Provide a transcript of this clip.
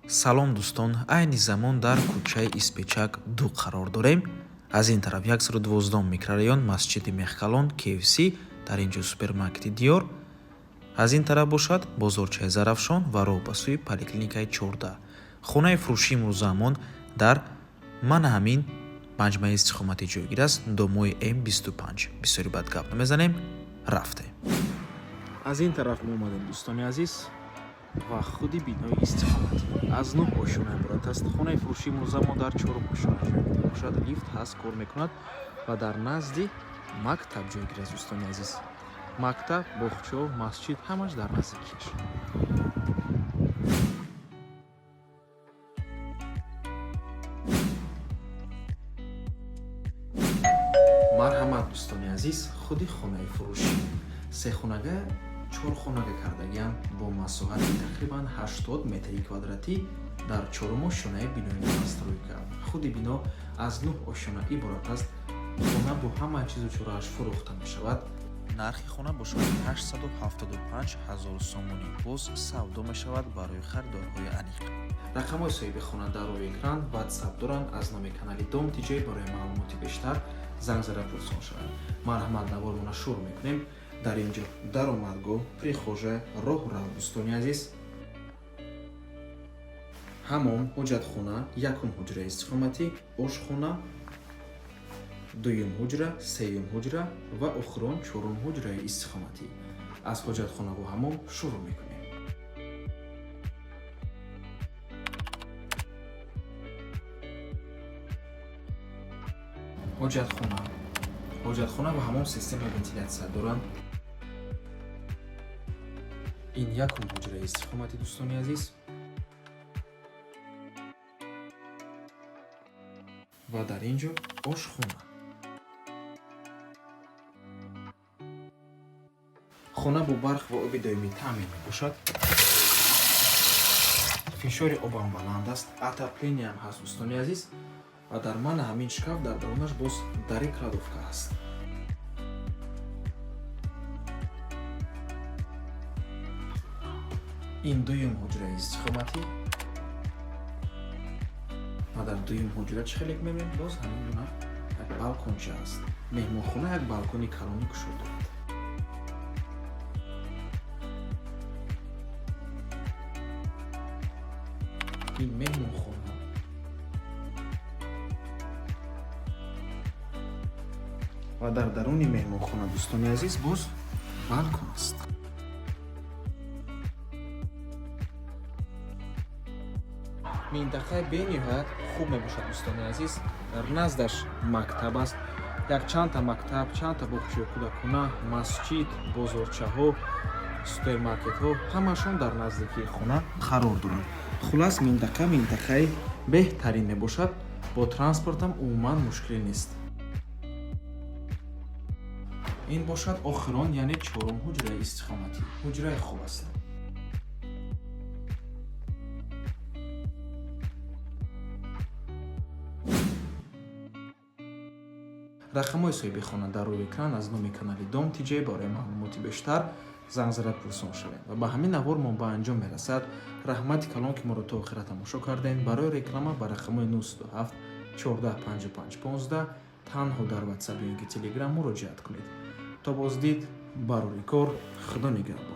салом дӯстон, айни замон дар кӯчаи Испечак 2 қарор дорем. Аз ин тараф 112 микрорайон масҷиди Мехкалон KFC, дар ин ҷо супермаркети Диёр. Аз ин тараф бошад бозорчаи Зарафшон ва роҳ ба сӯи поликлиникаи 14. Хонаи фурӯшии имрӯзамон дар мана ҳамин маҷмаи истиқоматӣ ҷойгир аст. Домои М25. Бисёри бад гап намезанем, рафтем. Аз ин тараф мо омадем дӯстони азиз ва худи бинои истиқоматӣ аз 9 ошона иборат аст. Хонаи фурӯшии имрӯзамон дар 4 ошона ҷойгир бошад. Лифт ҳаст, кор мекунад ва дар назди мактаб ҷойгир аст дӯстони азиз. Мактаб, боғчо, масҷид ҳамаш дар наздикиаш. марҳамат дӯстони азиз, худи хонаи фурӯшӣ сехонага 4 хонага кардагиам бо масоҳати тақрибан 80 метри квадратӣ дар 4 ошонаи бинои новостройка. Худи бино аз 9 ошона иборат аст. Хона бо ҳама чизу чорааш фурӯхта мешавад. Нархи хона бошад 875 000 сомонӣ. Боз савдо мешавад барои харидорҳои аниқ. Рақамҳои соҳиби хона дар рӯи экран WhatsApp доранд. Аз номи канали Дом Тиҷей барои маълумоти бештар занг зада пурсон шаванд. Марҳамат, навормона шурӯъ мекунем. Дар ин ҷо даромадгоҳ, прихожа, роҳу рав дӯстони азиз, ҳамом, ҳоҷатхона, якум ҳуҷраи истиқоматӣ, ошхона, дуюм ҳуҷра, сеюм ҳуҷра ва охирон чорум ҳуҷраи истиқоматӣ. Аз ҳоҷатхона ва ҳамом шурӯъ мекунем. ҳоҷатхона ва ҳамон системаи вентилятсия доранд. ин якум ҳуҷраи истиқоматӣ дӯстони азиз ва дар ин ҷо ошхона. хона бо барқ ва оби доимӣ таъмин мебошад. фишори обам баланд аст. отоплениям ҳаст дӯстони азиз ва дар мана ҳамин шкаф дар дарунаш боз дари кладовка ҳаст. ин дуюм ҳуҷраи истиқоматӣ ва дар дуюм ҳуҷра чӣ хелек мебинем? Боз ҳамин гуна як балконча аст. меҳмонхона як балкони калони кушод дорад. ин меҳмонхона ва дар даруни меҳмонхона дӯстони азиз боз балкон аст. минтақаи бениҳоят хуб мебошад дӯстони азиз. дар наздаш мактаб аст. якчандта мактаб, чандта боғчаи кӯдакона, масҷид, бозорчаҳо, супермаркетҳо ҳамашон дар наздикии хона қарор доранд. хулас минтақаи беҳтарин мебошад. бо транспортам умуман мушкиле нест. ин бошад охирон, яъне чорум ҳуҷраи истиқоматӣ. ҳуҷраи хуб аст. рақамҳои соҳиби хона дар рӯи экран. Аз номи канали Дом Тиҷей барои маълумоти бештар занг зада пурсон шавед. ва ба ҳамин навор мо ба анҷом мерасад. раҳмати калон ки моро то охира тамошо кардем. барои реклама ба рақамҳои 927 14 55 15 танҳо дар WhatsApp ё ин ки Telegram муроҷиат кунед. То боздид, барори кор, худо нигаҳбон.